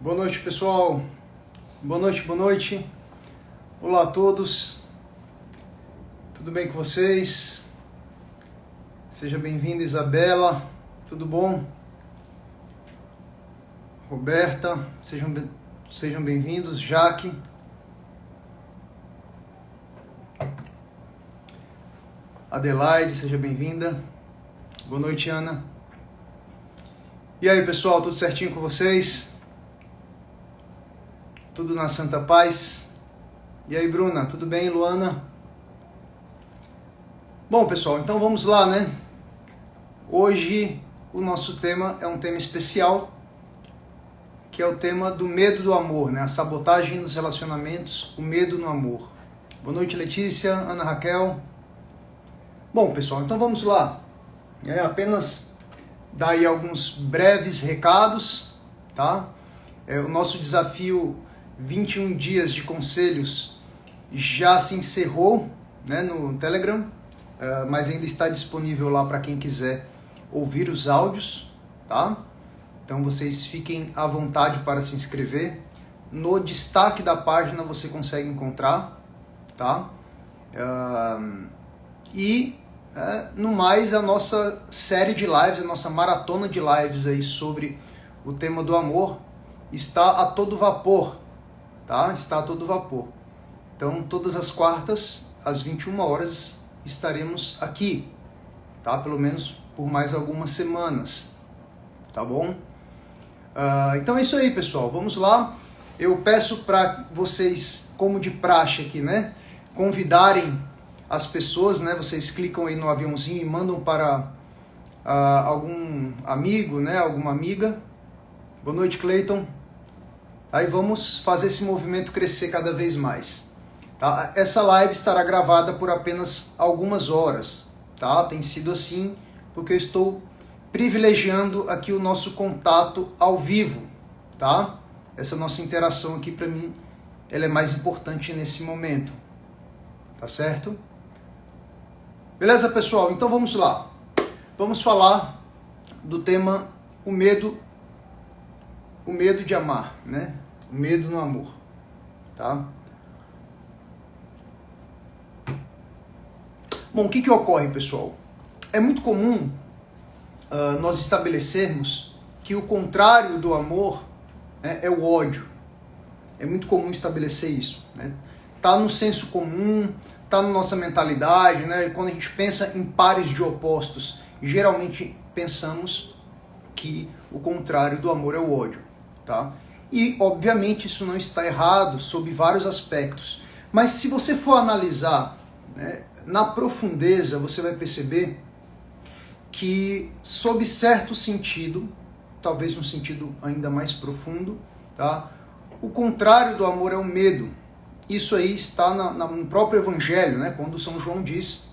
Boa noite, pessoal. Boa noite, boa noite. Olá a todos. Tudo bem com vocês? Seja bem-vinda, Isabela. Tudo bom? Roberta, sejam bem-vindos. Jaque. Adelaide, seja bem-vinda. Boa noite, Ana. E aí, pessoal, tudo certinho com vocês? Tudo na santa paz? E aí, Bruna, tudo bem, Luana? Bom, pessoal, então vamos lá, né? Hoje o nosso tema é um tema especial, que é o tema do medo do amor, né? A sabotagem nos relacionamentos, o medo no amor. Boa noite, Letícia, Ana Raquel. Bom, pessoal, então vamos lá. Apenas dar aí alguns breves recados, tá? O nosso desafio 21 dias de conselhos já se encerrou, né, no Telegram, mas ainda está disponível lá para quem quiser ouvir os áudios, tá? Então vocês fiquem à vontade para se inscrever. No destaque da página você consegue encontrar, tá? No mais, a nossa série de lives, a nossa maratona de lives aí sobre o tema do amor está a todo vapor, tá? Está a todo vapor. Então, todas as quartas, às 21 horas, estaremos aqui, tá? Pelo menos por mais algumas semanas, tá bom? Então é isso aí, pessoal. Vamos lá. Eu peço para vocês, como de praxe aqui, né? Convidarem as pessoas, né? Vocês clicam aí no aviãozinho e mandam para algum amigo, né? Alguma amiga. Boa noite, Cleiton. Aí vamos fazer esse movimento crescer cada vez mais. Tá? Essa live estará gravada por apenas algumas horas. Tá? Tem sido assim porque eu estou privilegiando aqui o nosso contato ao vivo. Tá? Essa nossa interação aqui, para mim, ela é mais importante nesse momento. Tá certo? Beleza, pessoal? Então vamos lá. Vamos falar do tema o medo de amar, né? O medo no amor, tá? Bom, o que ocorre, pessoal? É muito comum nós estabelecermos que o contrário do amor, né, é o ódio. É muito comum estabelecer isso, né? Tá no senso comum, tá na nossa mentalidade, né? Quando a gente pensa em pares de opostos, geralmente pensamos que o contrário do amor é o ódio, tá? E, obviamente, isso não está errado sob vários aspectos. Mas se você for analisar, né, na profundeza, você vai perceber que, sob certo sentido, talvez um sentido ainda mais profundo, tá? O contrário do amor é o medo. Isso aí está no próprio Evangelho, né? Quando São João diz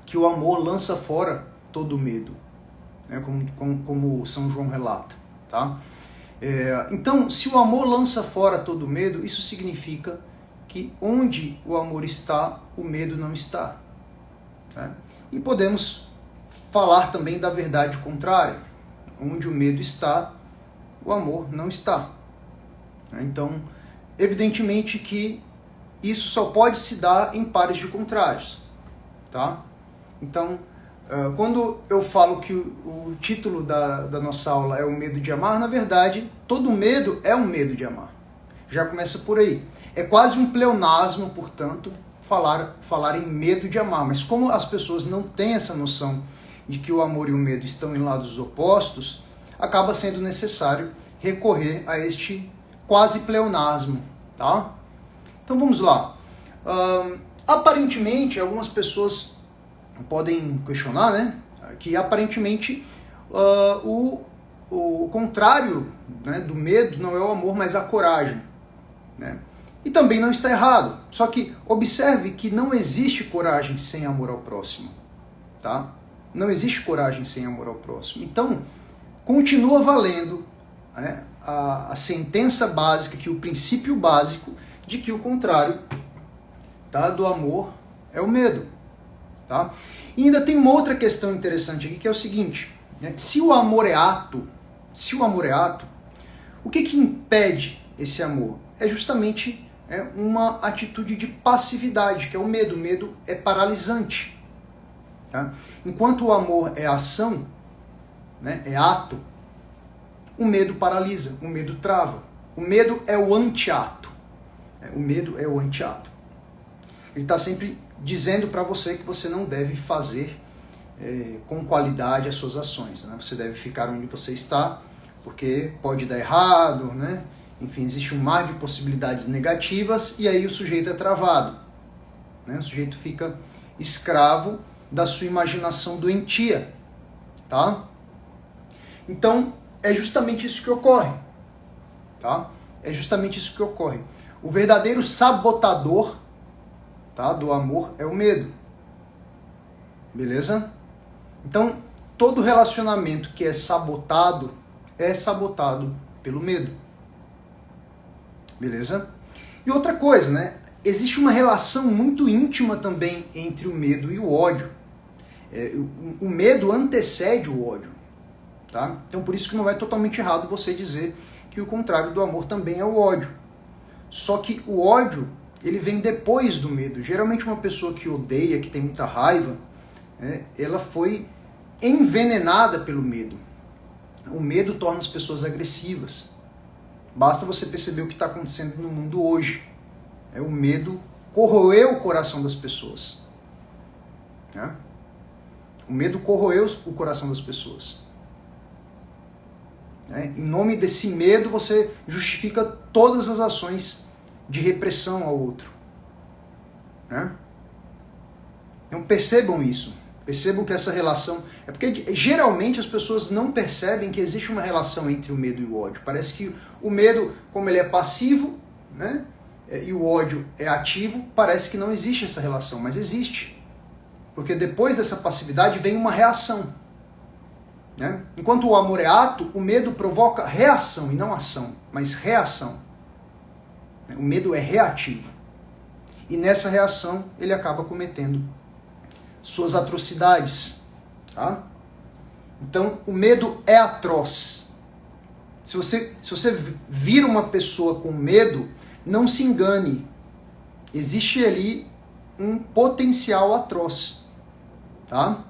que o amor lança fora todo medo, né? Como São João relata, tá? Então, se o amor lança fora todo medo, isso significa que onde o amor está, o medo não está. Tá? E podemos falar também da verdade contrária. Onde o medo está, o amor não está. Então, evidentemente que isso só pode se dar em pares de contrários. Tá? Então, quando eu falo que o título da nossa aula é o medo de amar, na verdade, todo medo é um medo de amar. Já começa por aí. É quase um pleonasmo, portanto, falar em medo de amar. Mas como as pessoas não têm essa noção de que o amor e o medo estão em lados opostos, acaba sendo necessário recorrer a este quase pleonasmo. Tá? Então vamos lá. Aparentemente, algumas pessoas podem questionar, né, que aparentemente o contrário, né, do medo não é o amor, mas a coragem, né? E também não está errado. Só que observe que não existe coragem sem amor ao próximo, tá? Não existe coragem sem amor ao próximo. Então, continua valendo, né, a sentença básica, que o princípio básico de que o contrário, tá, do amor é o medo. Tá? E ainda tem uma outra questão interessante aqui, que é o seguinte, né? Se o amor é ato, O que impede esse amor? É justamente uma atitude de passividade, que é o medo. O medo é paralisante. Tá? Enquanto o amor é ação, né, é ato, o medo paralisa, o medo trava. O medo é o anti-ato. O medo é o anti-ato. Ele está sempre dizendo para você que você não deve fazer com qualidade as suas ações. Né? Você deve ficar onde você está, porque pode dar errado, né? Enfim, existe um mar de possibilidades negativas e aí o sujeito é travado. Né? O sujeito fica escravo da sua imaginação doentia. Tá? Então, é justamente isso que ocorre. Tá? É justamente isso que ocorre. O verdadeiro sabotador, tá, do amor é o medo. Beleza? Então, todo relacionamento que é sabotado pelo medo. Beleza? E outra coisa, né? Existe uma relação muito íntima também entre o medo e o ódio. O medo antecede o ódio. Tá? Então, por isso que não é totalmente errado você dizer que o contrário do amor também é o ódio. Só que o ódio, ele vem depois do medo. Geralmente uma pessoa que odeia, que tem muita raiva, ela foi envenenada pelo medo. O medo torna as pessoas agressivas. Basta você perceber o que está acontecendo no mundo hoje. O medo corroeu o coração das pessoas. O medo corroeu o coração das pessoas. Em nome desse medo, você justifica todas as ações de repressão ao outro. Então percebam isso. Percebam que essa relação... É porque geralmente as pessoas não percebem que existe uma relação entre o medo e o ódio. Parece que o medo, como ele é passivo, né, e o ódio é ativo, parece que não existe essa relação, mas existe. Porque depois dessa passividade vem uma reação. Né? Enquanto o amor é ato, o medo provoca reação, e não ação, mas reação. O medo é reativo. E nessa reação ele acaba cometendo suas atrocidades. Tá? Então o medo é atroz. Se você vira uma pessoa com medo, não se engane. Existe ali um potencial atroz. Tá?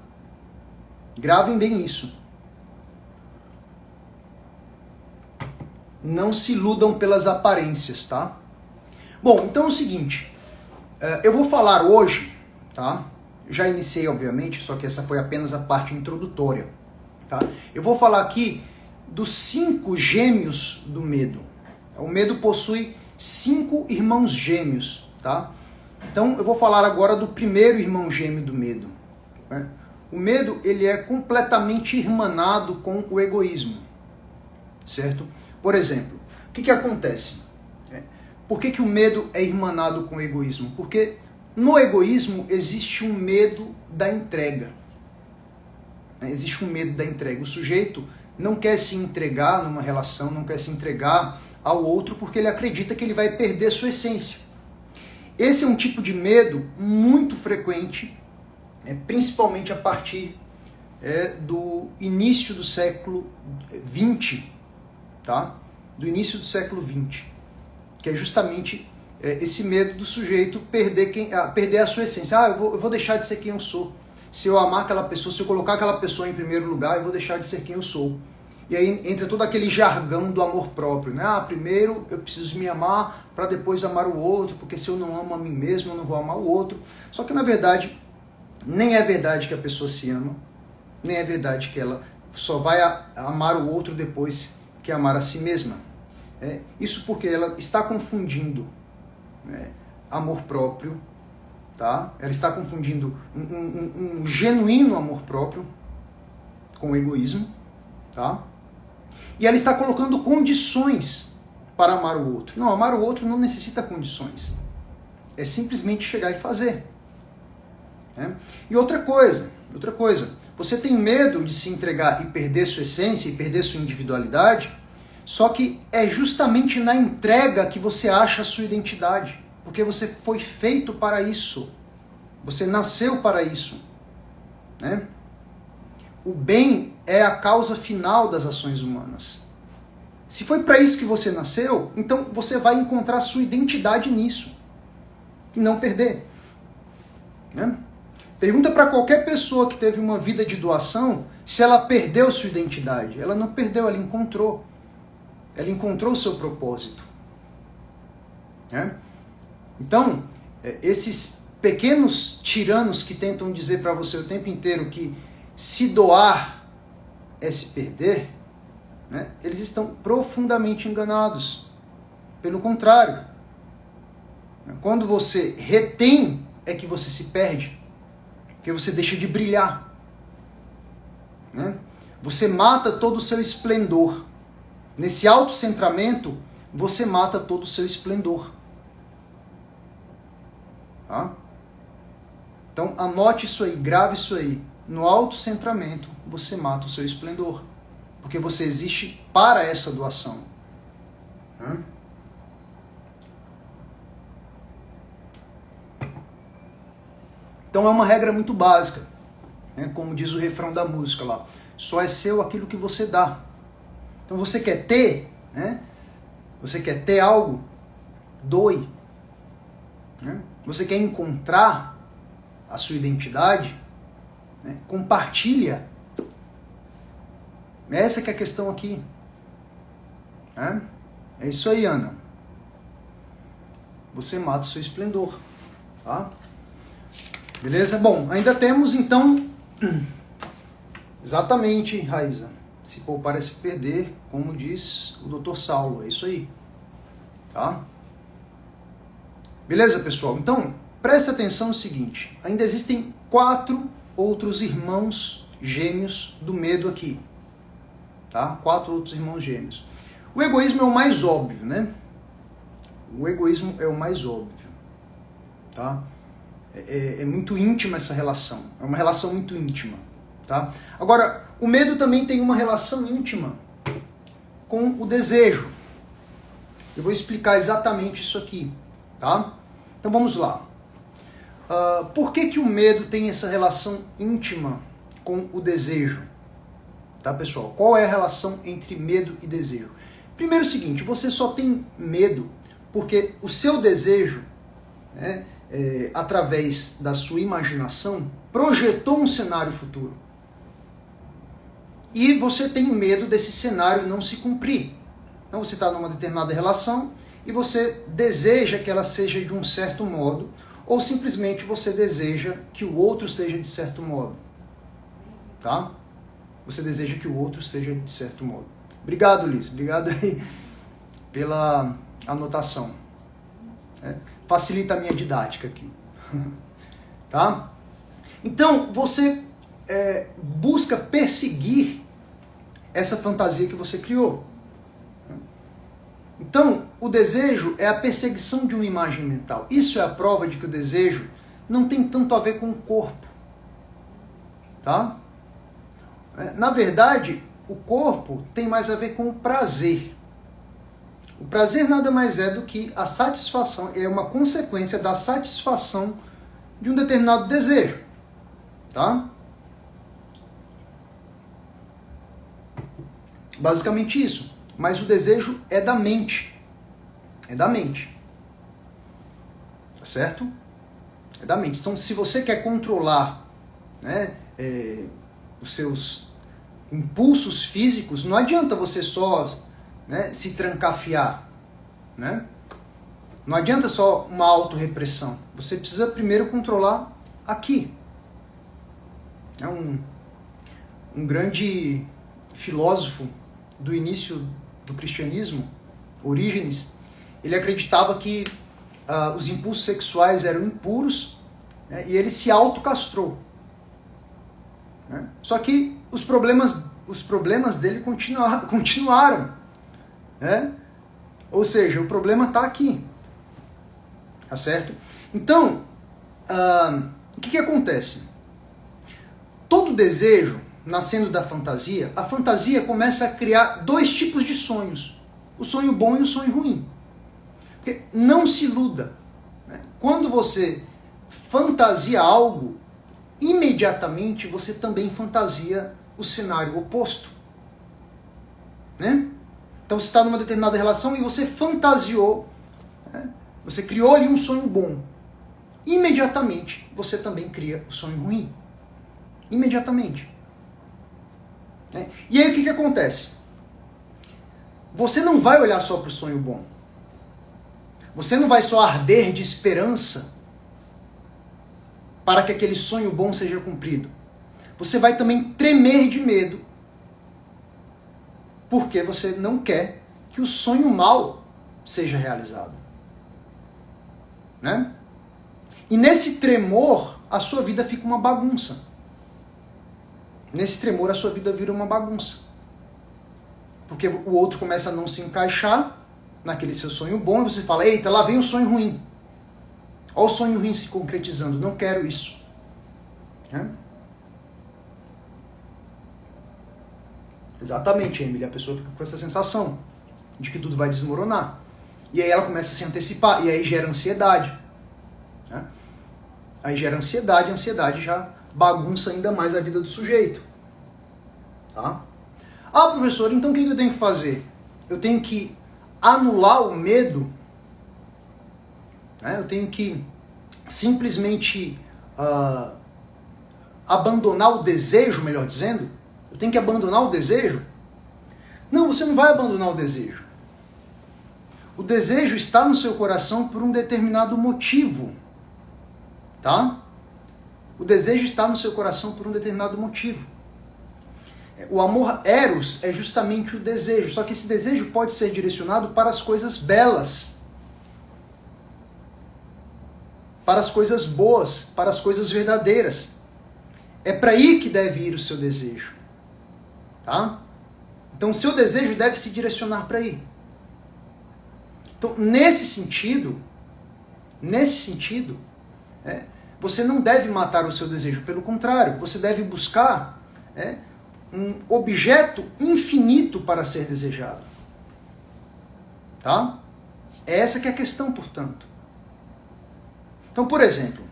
Gravem bem isso. Não se iludam pelas aparências, tá? Bom, então é o seguinte. Eu vou falar hoje, tá? Já iniciei, obviamente, só que essa foi apenas a parte introdutória. Tá? Eu vou falar aqui dos 5 gêmeos do medo. O medo possui 5 irmãos gêmeos. Tá? Então eu vou falar agora do primeiro irmão gêmeo do medo. Né? O medo, ele é completamente irmanado com o egoísmo. Certo? Por exemplo, o que acontece? Por que o medo é irmanado com o egoísmo? Porque no egoísmo existe um medo da entrega. Existe um medo da entrega. O sujeito não quer se entregar numa relação, não quer se entregar ao outro porque ele acredita que ele vai perder sua essência. Esse é um tipo de medo muito frequente, principalmente a partir do início do século XX, tá? Do início do século XX, que é justamente esse medo do sujeito perder a sua essência. Eu vou deixar de ser quem eu sou. Se eu amar aquela pessoa, se eu colocar aquela pessoa em primeiro lugar, eu vou deixar de ser quem eu sou. E aí entra todo aquele jargão do amor próprio, né? Primeiro eu preciso me amar para depois amar o outro, porque se eu não amo a mim mesmo, eu não vou amar o outro. Só que na verdade, nem é verdade que a pessoa se ama, nem é verdade que ela só vai amar o outro depois que amar a si mesma. Isso porque ela está confundindo amor próprio, tá? Ela está confundindo um genuíno amor próprio com o egoísmo, tá? E ela está colocando condições para amar o outro. Não, amar o outro não necessita condições. É simplesmente chegar e fazer. E outra coisa, você tem medo de se entregar e perder sua essência e perder sua individualidade, só que é justamente na entrega que você acha a sua identidade, porque você foi feito para isso, você nasceu para isso. O bem é a causa final das ações humanas. Se foi para isso que você nasceu, então você vai encontrar sua identidade nisso. E não perder. Né? Pergunta para qualquer pessoa que teve uma vida de doação se ela perdeu sua identidade. Ela não perdeu, ela encontrou. Ela encontrou o seu propósito. Né? Então, esses pequenos tiranos que tentam dizer para você o tempo inteiro que se doar é se perder, né? Eles estão profundamente enganados. Pelo contrário, quando você retém, é que você se perde, porque você deixa de brilhar. Né? Você mata todo o seu esplendor. Nesse autocentramento, você mata todo o seu esplendor. Tá? Então anote isso aí, grave isso aí. No autocentramento, você mata o seu esplendor. Porque você existe para essa doação. Né? Então é uma regra muito básica. Né? Como diz o refrão da música lá. Só é seu aquilo que você dá. Então você quer ter, né? Você quer ter algo? Doe. Né? Você quer encontrar a sua identidade? Né? Compartilha. Essa que é a questão aqui. É isso aí, Ana. Você mata o seu esplendor. Tá? Beleza? Bom, ainda temos então... Exatamente, Raíza. Se poupar é se perder, como diz o Dr. Saulo. É isso aí. Tá? Beleza, pessoal? Então, preste atenção no seguinte. Ainda existem 4 outros irmãos gêmeos do medo aqui. Tá? 4 outros irmãos gêmeos. O egoísmo é o mais óbvio, né? O egoísmo é o mais óbvio. Tá? É muito íntima essa relação. É uma relação muito íntima. Tá? Agora, o medo também tem uma relação íntima com o desejo. Eu vou explicar exatamente isso aqui. Tá? Então vamos lá. Por que o medo tem essa relação íntima com o desejo? Tá, pessoal? Qual é a relação entre medo e desejo? Primeiro é o seguinte, você só tem medo porque o seu desejo, né, através da sua imaginação, projetou um cenário futuro. E você tem medo desse cenário não se cumprir. Então você está numa determinada relação e você deseja que ela seja de um certo modo, ou simplesmente você deseja que o outro seja de certo modo. Tá? Você deseja que o outro seja de certo modo. Obrigado, Liz. Obrigado aí pela anotação. Facilita a minha didática aqui. Tá? Então, você busca perseguir essa fantasia que você criou. Então, o desejo é a perseguição de uma imagem mental. Isso é a prova de que o desejo não tem tanto a ver com o corpo. Tá? Na verdade, o corpo tem mais a ver com o prazer. O prazer nada mais é do que a satisfação, é uma consequência da satisfação de um determinado desejo. Tá? Basicamente isso. Mas o desejo é da mente. É da mente. Tá certo? É da mente. Então, se você quer controlar, né, os seus impulsos físicos, não adianta você só, né, se trancafiar. Né? Não adianta só uma autorrepressão. Você precisa primeiro controlar aqui. É um grande filósofo do início do cristianismo, Orígenes, ele acreditava que os impulsos sexuais eram impuros, né, e ele se autocastrou. Né? Só que os problemas dele continuaram. Né? Ou seja, o problema está aqui. Tá certo? Então, o que acontece? Todo desejo, nascendo da fantasia, a fantasia começa a criar 2 tipos de sonhos. O sonho bom e o sonho ruim. Porque não se iluda. Né? Quando você fantasia algo, imediatamente você também fantasia o cenário oposto. Né? Então você está numa determinada relação e você fantasiou, né? Você criou ali um sonho bom. Imediatamente você também cria o sonho ruim. Imediatamente. E aí o que acontece? Você não vai olhar só para o sonho bom. Você não vai só arder de esperança para que aquele sonho bom seja cumprido. Você vai também tremer de medo, porque você não quer que o sonho mau seja realizado. Né? E nesse tremor, a sua vida fica uma bagunça. Nesse tremor, a sua vida vira uma bagunça. Porque o outro começa a não se encaixar naquele seu sonho bom, e você fala, eita, lá vem o sonho ruim. Olha o sonho ruim se concretizando, não quero isso. Exatamente, Emily, a pessoa fica com essa sensação de que tudo vai desmoronar. E aí ela começa a se antecipar, e aí gera ansiedade. Aí gera ansiedade, a ansiedade já bagunça ainda mais a vida do sujeito. Tá? Ah, professor, então o que eu tenho que fazer? Eu tenho que anular o medo? Eu tenho que simplesmente abandonar o desejo, melhor dizendo? Eu tenho que abandonar o desejo? Não, você não vai abandonar o desejo. O desejo está no seu coração por um determinado motivo. Tá? O desejo está no seu coração por um determinado motivo. O amor eros é justamente o desejo, só que esse desejo pode ser direcionado para as coisas belas, para as coisas boas, para as coisas verdadeiras. É para aí que deve ir o seu desejo. Tá? Então o seu desejo deve se direcionar para aí. Então, nesse sentido, você não deve matar o seu desejo. Pelo contrário, você deve buscar um objeto infinito para ser desejado. Tá? Essa que é a questão, portanto. Então, por exemplo,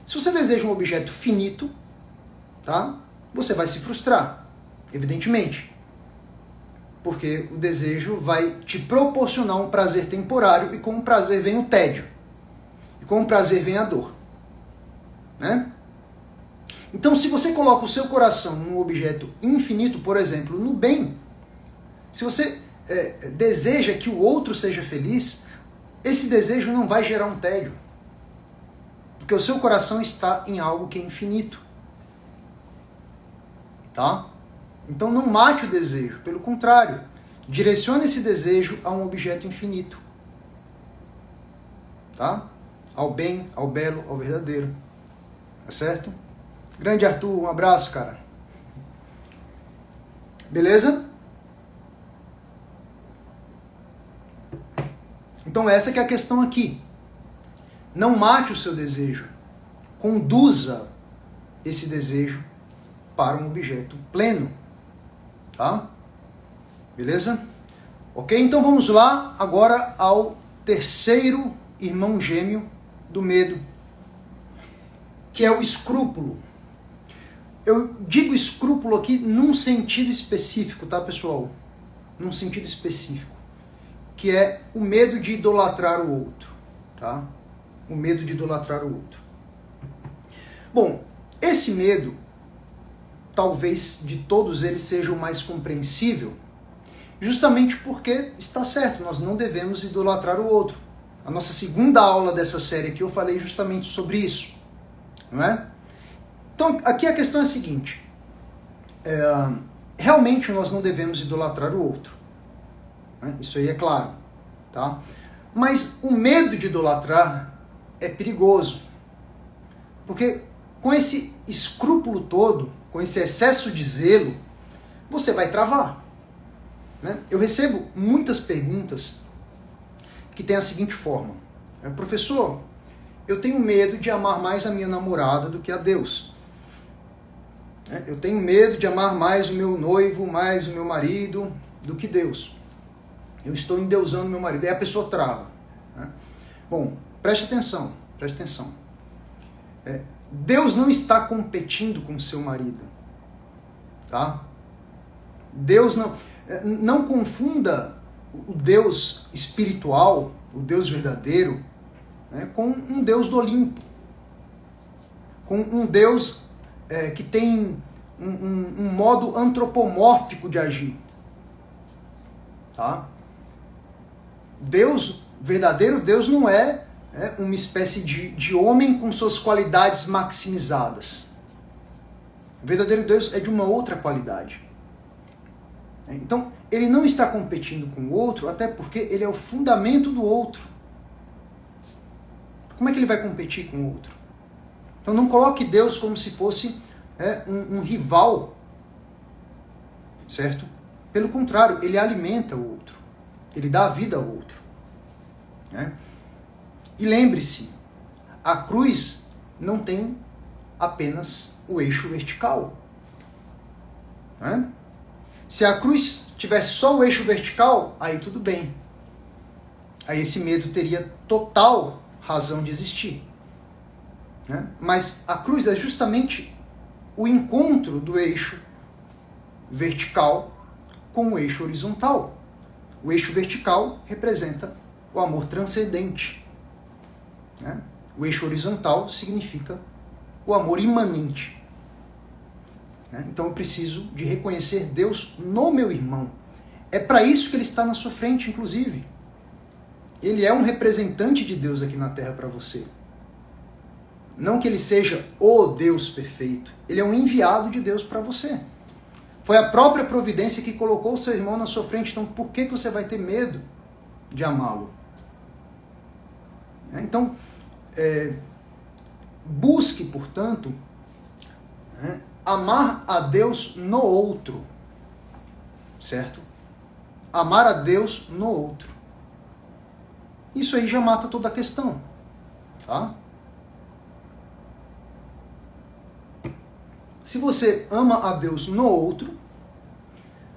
se você deseja um objeto finito, tá? Você vai se frustrar, evidentemente. Porque o desejo vai te proporcionar um prazer temporário e com o prazer vem o tédio. E com o prazer vem a dor. Né? Então, se você coloca o seu coração num objeto infinito, por exemplo, no bem, se você deseja que o outro seja feliz, esse desejo não vai gerar um tédio. Porque o seu coração está em algo que é infinito. Tá? Então não mate o desejo, pelo contrário, direcione esse desejo a um objeto infinito. Tá? Ao bem, ao belo, ao verdadeiro. Tá certo? Grande Arthur, um abraço, cara. Beleza? Então essa que é a questão aqui. Não mate o seu desejo. Conduza esse desejo para um objeto pleno. Tá? Beleza? Ok? Então vamos lá agora ao terceiro irmão gêmeo do medo, que é o escrúpulo. Eu digo escrúpulo aqui num sentido específico, tá, pessoal? Num sentido específico, que é o medo de idolatrar o outro, tá? O medo de idolatrar o outro. Bom, esse medo, talvez de todos eles seja o mais compreensível, justamente porque está certo, nós não devemos idolatrar o outro. A nossa segunda aula dessa série aqui eu falei justamente sobre isso, não é? Então, aqui a questão é a seguinte, realmente nós não devemos idolatrar o outro, né? Isso aí é claro, tá? Mas o medo de idolatrar é perigoso, porque com esse escrúpulo todo, com esse excesso de zelo, você vai travar, né? Eu recebo muitas perguntas que têm a seguinte forma, professor, eu tenho medo de amar mais a minha namorada do que a Deus. Eu tenho medo de amar mais o meu noivo, mais o meu marido do que Deus. Eu estou endeusando meu marido. Aí a pessoa trava. Bom, preste atenção. Deus não está competindo com o seu marido. Tá? Deus não... Não confunda o Deus espiritual, o Deus verdadeiro, né, com um Deus do Olimpo, com um Deus que tem um modo antropomórfico de agir. Tá? Deus, verdadeiro Deus, não é uma espécie de homem com suas qualidades maximizadas. O verdadeiro Deus é de uma outra qualidade. Então, ele não está competindo com o outro, até porque ele é o fundamento do outro. Como é que ele vai competir com o outro? Então, não coloque Deus como se fosse um rival, certo? Pelo contrário, ele alimenta o outro. Ele dá a vida ao outro. Né? E lembre-se, a cruz não tem apenas o eixo vertical. Né? Se a cruz tivesse só o eixo vertical, aí tudo bem. Aí esse medo teria total razão de existir. Né? Mas a cruz é justamente o encontro do eixo vertical com o eixo horizontal. O eixo vertical representa o amor transcendente. Né? O eixo horizontal significa o amor imanente. Então eu preciso de reconhecer Deus no meu irmão. É para isso que ele está na sua frente, inclusive. Ele é um representante de Deus aqui na Terra para você. Não que ele seja o Deus perfeito. Ele é um enviado de Deus para você. Foi a própria providência que colocou o seu irmão na sua frente. Então por que você vai ter medo de amá-lo? Então, busque, portanto, amar a Deus no outro, certo? Amar a Deus no outro. Isso aí já mata toda a questão, tá? Se você ama a Deus no outro,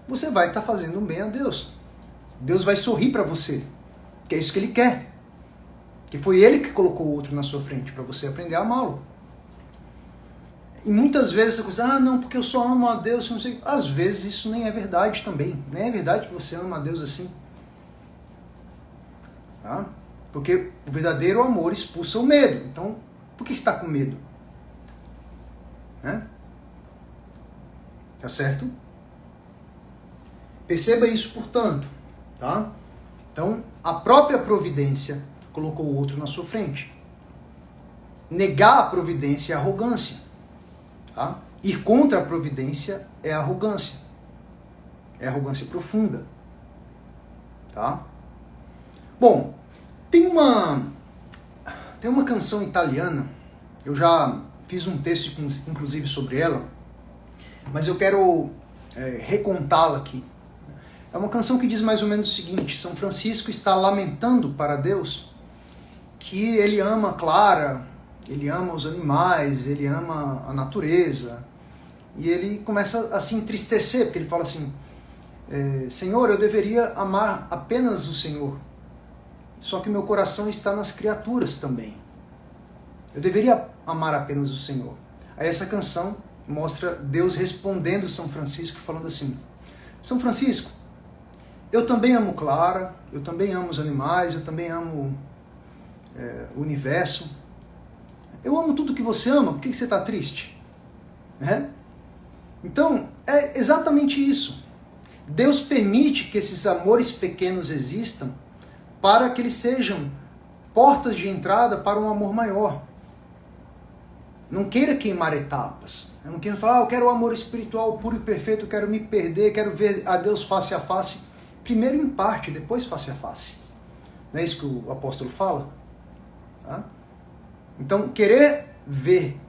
você vai estar fazendo um bem a Deus. Deus vai sorrir para você, que é isso que Ele quer. Que foi Ele que colocou o outro na sua frente, para você aprender a amá-lo. E muitas vezes você coisa, não, porque eu só amo a Deus, não sei. Às vezes isso nem é verdade também. Nem é verdade que você ama a Deus assim. Tá? Porque o verdadeiro amor expulsa o medo. Então, por que está com medo? Né? Tá certo? Perceba isso, portanto. Tá? Então, a própria providência colocou o outro na sua frente. Negar a providência é arrogância. Tá? Ir contra a providência é arrogância. É arrogância profunda. Tá? Bom, tem uma canção italiana, eu já fiz um texto inclusive sobre ela, mas eu quero recontá-la aqui. É uma canção que diz mais ou menos o seguinte: São Francisco está lamentando para Deus que ele ama Clara, ele ama os animais, ele ama a natureza, e ele começa a se entristecer, porque ele fala assim, Senhor, eu deveria amar apenas o Senhor, só que meu coração está nas criaturas também. Eu deveria amar apenas o Senhor. Aí essa canção mostra Deus respondendo São Francisco, falando assim, São Francisco, eu também amo Clara, eu também amo os animais, eu também amo o universo. Eu amo tudo que você ama, por que você está triste? Então, é exatamente isso. Deus permite que esses amores pequenos existam para que eles sejam portas de entrada para um amor maior. Não queira queimar etapas. Eu não quero falar, eu quero o amor espiritual puro e perfeito, eu quero me perder, quero ver a Deus face a face. Primeiro em parte, depois face a face. Não é isso que o apóstolo fala? Tá? Então, querer ver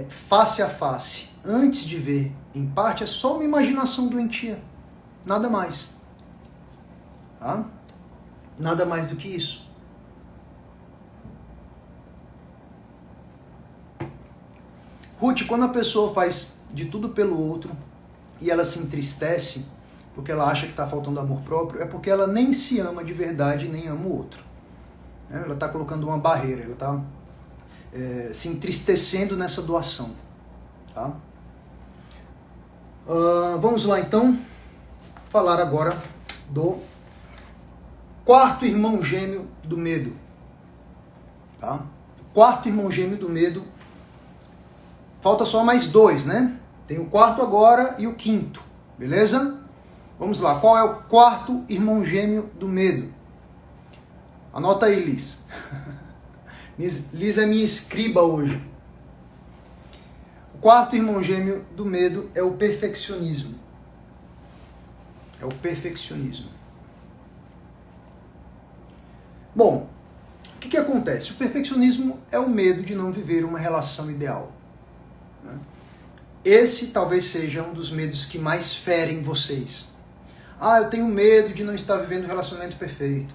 face a face antes de ver em parte é só uma imaginação doentia. Nada mais. Tá? Nada mais do que isso. Ruth, quando a pessoa faz de tudo pelo outro e ela se entristece porque ela acha que está faltando amor próprio, é porque ela nem se ama de verdade nem ama o outro. Ela está colocando uma barreira, ela está se entristecendo nessa doação. Tá? Vamos lá então. falar agora do quarto irmão gêmeo do medo. Tá? Quarto irmão gêmeo do medo. Falta só mais 2, né? Tem o quarto agora e o quinto, beleza? Vamos lá, qual é o quarto irmão gêmeo do medo? Anota aí, Liz. Liz é minha escriba hoje. O quarto irmão gêmeo do medo é o perfeccionismo. É o perfeccionismo. Bom, o que acontece? O perfeccionismo é o medo de não viver uma relação ideal. Esse talvez seja um dos medos que mais ferem vocês. Ah, eu tenho medo de não estar vivendo um relacionamento perfeito.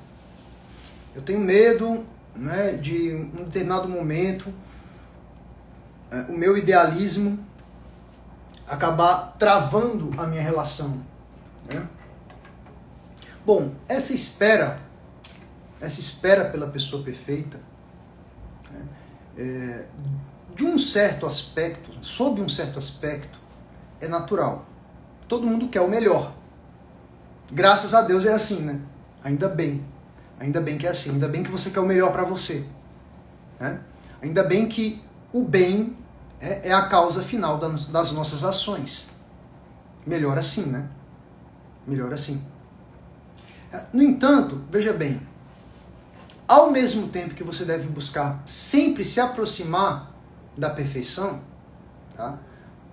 Eu tenho medo, né, de um determinado momento o meu idealismo acabar travando a minha relação. Né? Bom, essa espera pela pessoa perfeita, de um certo aspecto, sob um certo aspecto, é natural. Todo mundo quer o melhor. Graças a Deus é assim, né? Ainda bem que é assim. Ainda bem que você quer o melhor para você. Né? Ainda bem que o bem é a causa final das nossas ações. Melhor assim, né? Melhor assim. No entanto, veja bem, ao mesmo tempo que você deve buscar sempre se aproximar da perfeição, tá?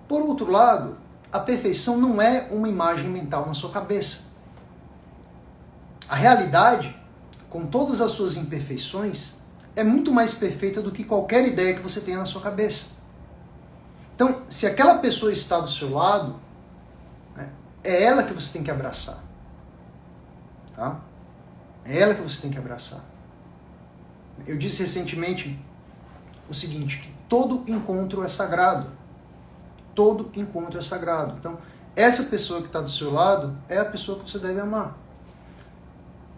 Por outro lado, a perfeição não é uma imagem mental na sua cabeça. A realidade, com todas as suas imperfeições, é muito mais perfeita do que qualquer ideia que você tenha na sua cabeça. Então, se aquela pessoa está do seu lado, né, é ela que você tem que abraçar. Tá? É ela que você tem que abraçar. Eu disse recentemente o seguinte, que todo encontro é sagrado. Todo encontro é sagrado. Então, essa pessoa que está do seu lado é a pessoa que você deve amar.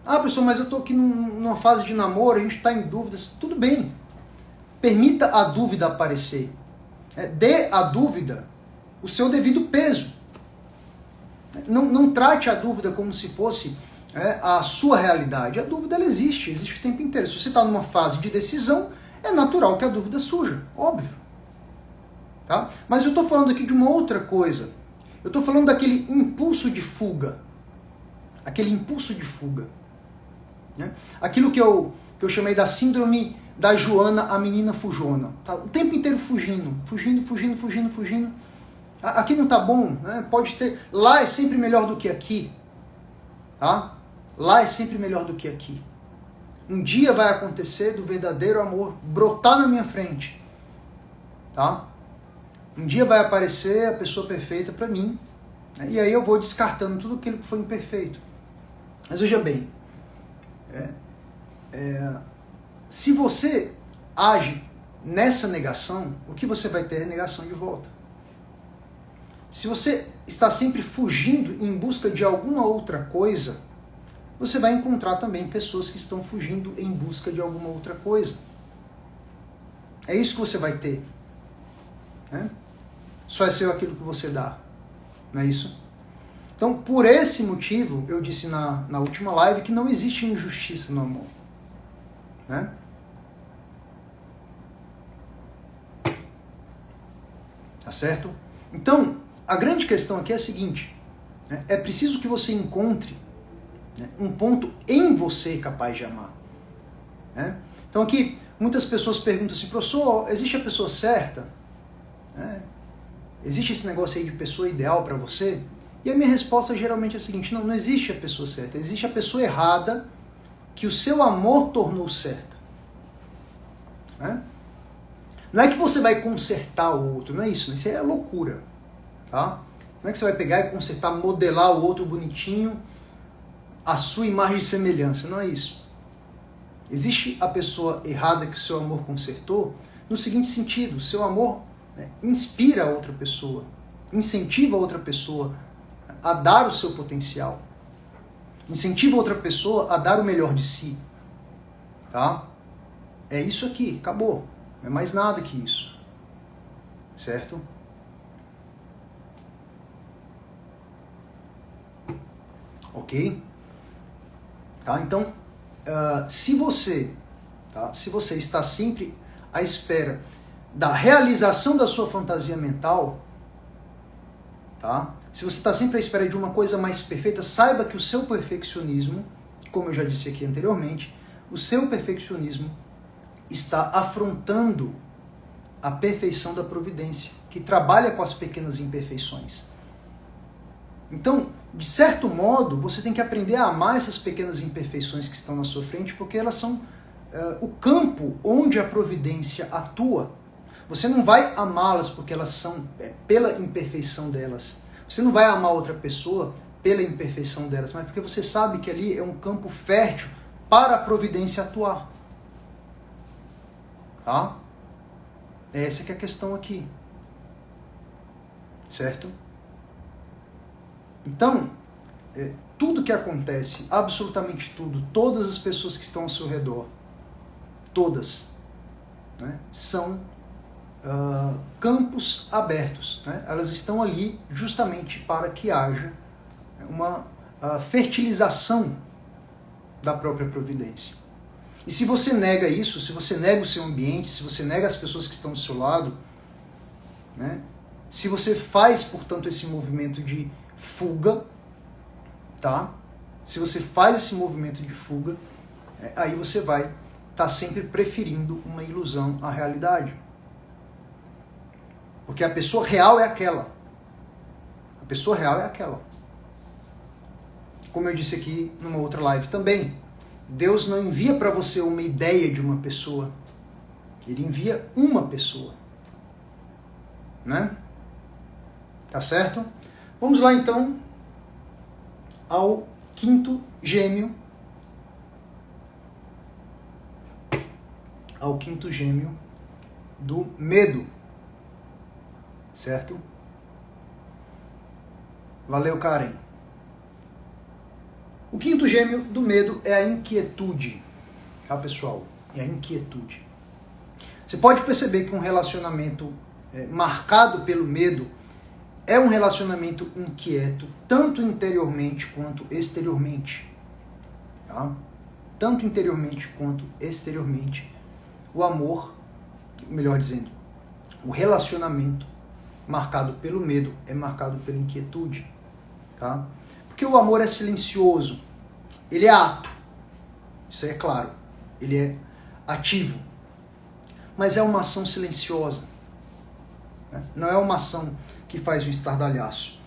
Ah, professor, mas eu estou aqui numa fase de namoro, a gente está em dúvidas. Tudo bem. Permita a dúvida aparecer. Dê à dúvida o seu devido peso. Não trate a dúvida como se fosse a sua realidade. A dúvida ela existe o tempo inteiro. Se você está numa fase de decisão, é natural que a dúvida surja, óbvio. Tá? Mas eu estou falando aqui de uma outra coisa. Eu estou falando daquele impulso de fuga. Aquele impulso de fuga. Né? Aquilo que eu chamei da síndrome da Joana, a menina fujona. Tá? O tempo inteiro fugindo. Aqui não tá bom, né? Pode ter. Lá é sempre melhor do que aqui. Tá? Lá é sempre melhor do que aqui. Um dia vai acontecer do verdadeiro amor brotar na minha frente. Tá? Um dia vai aparecer a pessoa perfeita para mim. Né? E aí eu vou descartando tudo aquilo que foi imperfeito. Mas veja bem, se você age nessa negação, o que você vai ter é negação de volta. Se você está sempre fugindo em busca de alguma outra coisa, você vai encontrar também pessoas que estão fugindo em busca de alguma outra coisa. É isso que você vai ter. Né? Só é seu aquilo que você dá. Não é isso? Então, por esse motivo, eu disse na última live que não existe injustiça no amor. Né? Tá certo? Então, a grande questão aqui é a seguinte. Né? É preciso que você encontre, né, um ponto em você capaz de amar. Né? Então aqui, muitas pessoas perguntam assim, professor, existe a pessoa certa? Né? Existe esse negócio aí de pessoa ideal para você? E a minha resposta geralmente é a seguinte, não existe a pessoa certa, existe a pessoa errada que o seu amor tornou certa. Né? Não é que você vai consertar o outro, não é isso, isso é loucura. Tá? Não é que você vai pegar e consertar, modelar o outro bonitinho, a sua imagem e semelhança, não é isso. Existe a pessoa errada que o seu amor consertou no seguinte sentido, o seu amor inspira a outra pessoa, incentiva a outra pessoa a dar o seu potencial, incentiva a outra pessoa a dar o melhor de si. Tá? É isso aqui, acabou. Não é mais nada que isso. Certo? Ok? Tá? Então, se você está sempre à espera da realização da sua fantasia mental, tá? Se você está sempre à espera de uma coisa mais perfeita, saiba que o seu perfeccionismo, como eu já disse aqui anteriormente, o seu perfeccionismo está afrontando a perfeição da providência, que trabalha com as pequenas imperfeições. Então, de certo modo, você tem que aprender a amar essas pequenas imperfeições que estão na sua frente, porque elas são o campo onde a providência atua. Você não vai amá-las porque elas são pela imperfeição delas. Você não vai amar outra pessoa pela imperfeição delas, mas porque você sabe que ali é um campo fértil para a providência atuar. Tá? Essa que é a questão aqui. Certo? Então, tudo que acontece, absolutamente tudo, todas as pessoas que estão ao seu redor, todas, né, são campos abertos. Né? Elas estão ali justamente para que haja uma fertilização da própria providência. E se você nega isso, se você nega o seu ambiente, se você nega as pessoas que estão do seu lado, né, se você faz, portanto, esse movimento de fuga, tá? Se você faz esse movimento de fuga, aí você vai estar sempre preferindo uma ilusão à realidade. Porque a pessoa real é aquela. A pessoa real é aquela. Como eu disse aqui numa outra live também, Deus não envia para você uma ideia de uma pessoa. Ele envia uma pessoa. Né? Tá certo? Vamos lá então ao quinto gêmeo. Ao quinto gêmeo do medo. Certo? Valeu, Karen. O quinto gêmeo do medo é a inquietude. Tá, pessoal? É a inquietude. Você pode perceber que um relacionamento marcado pelo medo é um relacionamento inquieto, tanto interiormente quanto exteriormente. Tá? Tanto interiormente quanto exteriormente. O amor, melhor dizendo, o relacionamento marcado pelo medo é marcado pela inquietude. Tá? Porque o amor é silencioso, ele é ato, isso é claro, ele é ativo, mas é uma ação silenciosa, né? Não é uma ação que faz um estardalhaço,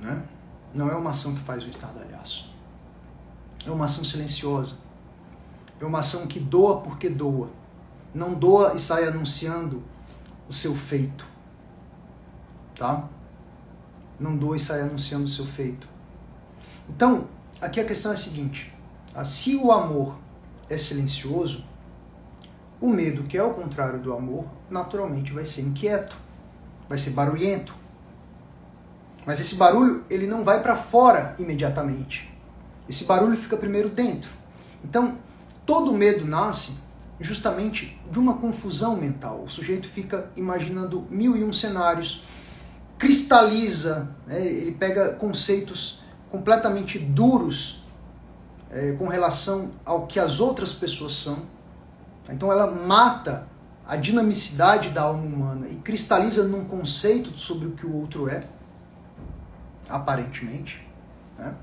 né? Não é uma ação que faz um estardalhaço, é uma ação silenciosa, é uma ação que doa porque doa, não doa e sai anunciando o seu feito, tá? Não doa e sai anunciando o seu feito. Então, aqui a questão é a seguinte, se o amor é silencioso, o medo, que é o contrário do amor, naturalmente vai ser inquieto, vai ser barulhento. Mas esse barulho, ele não vai para fora imediatamente. Esse barulho fica primeiro dentro. Então, todo medo nasce justamente de uma confusão mental. O sujeito fica imaginando 1001 cenários, cristaliza, né, ele pega conceitos completamente duros com relação ao que as outras pessoas são. Então ela mata a dinamicidade da alma humana e cristaliza num conceito sobre o que o outro é, aparentemente. Né?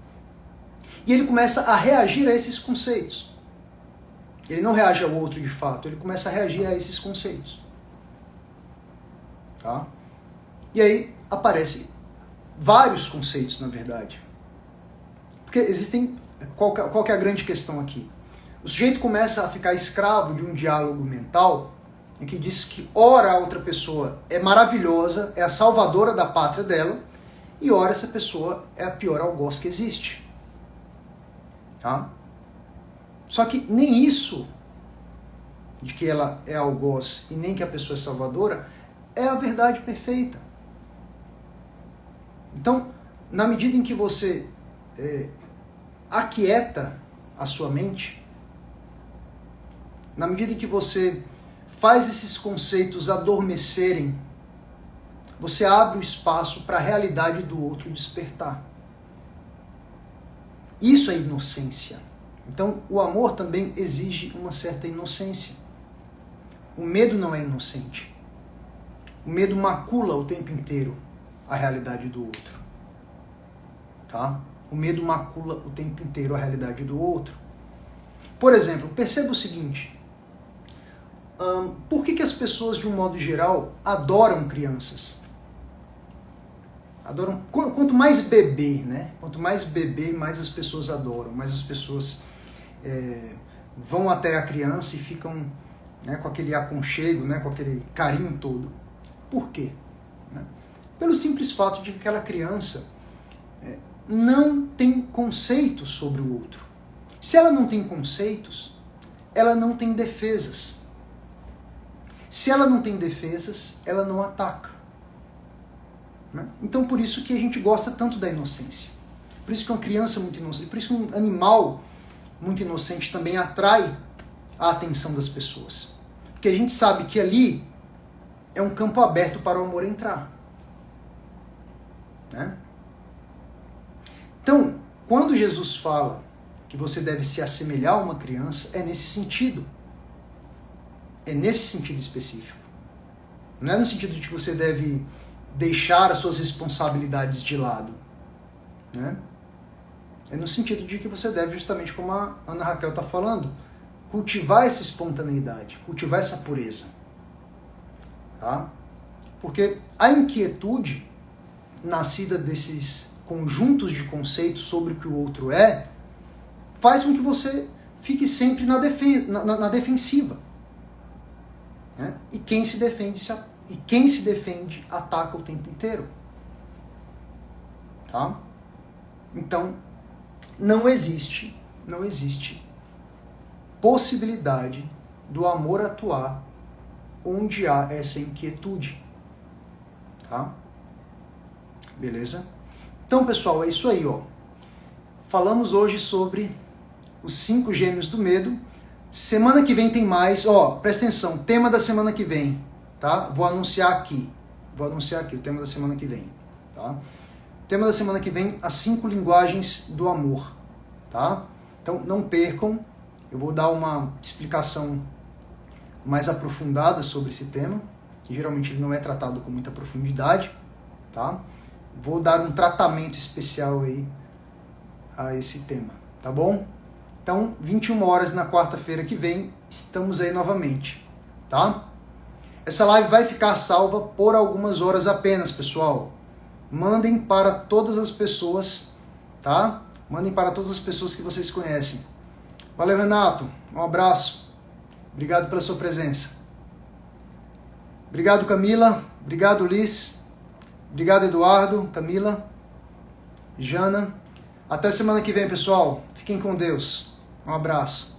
E ele começa a reagir a esses conceitos. Ele não reage ao outro de fato, ele começa a reagir a esses conceitos. Tá? E aí aparecem vários conceitos, na verdade. Porque existem... Qual que é a grande questão aqui? O sujeito começa a ficar escravo de um diálogo mental em que diz que ora a outra pessoa é maravilhosa, é a salvadora da pátria dela, e ora essa pessoa é a pior algoz que existe. Tá? Só que nem isso, de que ela é algoz e nem que a pessoa é salvadora, é a verdade perfeita. Então, na medida em que você aquieta a sua mente, na medida em que você faz esses conceitos adormecerem, você abre o espaço para a realidade do outro despertar. Isso é inocência. Então, o amor também exige uma certa inocência. O medo não é inocente. O medo macula o tempo inteiro a realidade do outro. Tá? O medo macula o tempo inteiro a realidade do outro. Por exemplo, perceba o seguinte. Por que as pessoas, de um modo geral, adoram crianças? Adoram. Quanto mais bebê, né? Quanto mais bebê, mais as pessoas adoram. Mais as pessoas vão até a criança e ficam, né, com aquele aconchego, né, com aquele carinho todo. Por quê? Né? Pelo simples fato de que aquela criança não tem conceitos sobre o outro. Se ela não tem conceitos, ela não tem defesas. Se ela não tem defesas, ela não ataca. Né? Então, por isso que a gente gosta tanto da inocência. Por isso que uma criança muito inocente, por isso que um animal muito inocente também atrai a atenção das pessoas. Porque a gente sabe que ali é um campo aberto para o amor entrar. Né? Então, quando Jesus fala que você deve se assemelhar a uma criança, é nesse sentido. É nesse sentido específico. Não é no sentido de que você deve deixar as suas responsabilidades de lado. Né? É no sentido de que você deve, justamente como a Ana Raquel está falando, cultivar essa espontaneidade, cultivar essa pureza. Tá? Porque a inquietude, nascida desses conjuntos de conceitos sobre o que o outro é, faz com que você fique sempre na defensiva. Né? E quem se defende ataca o tempo inteiro. Tá? Então, não existe possibilidade do amor atuar onde há essa inquietude. Tá? Beleza? Então, pessoal, é isso aí, ó. Falamos hoje sobre os 5 gêmeos do medo. Semana que vem tem mais. Ó, presta atenção, tema da semana que vem, tá? Vou anunciar aqui o tema da semana que vem, tá? O tema da semana que vem, as 5 linguagens do amor, tá? Então, não percam. Eu vou dar uma explicação mais aprofundada sobre esse tema, que geralmente ele não é tratado com muita profundidade, tá? Vou dar um tratamento especial aí a esse tema, tá bom? Então, 21 horas na quarta-feira que vem, estamos aí novamente, tá? Essa live vai ficar salva por algumas horas apenas, pessoal. Mandem para todas as pessoas, tá? Mandem para todas as pessoas que vocês conhecem. Valeu, Renato. Um abraço. Obrigado pela sua presença. Obrigado, Camila. Obrigado, Liz. Obrigado, Eduardo, Camila, Jana. Até semana que vem, pessoal. Fiquem com Deus. Um abraço.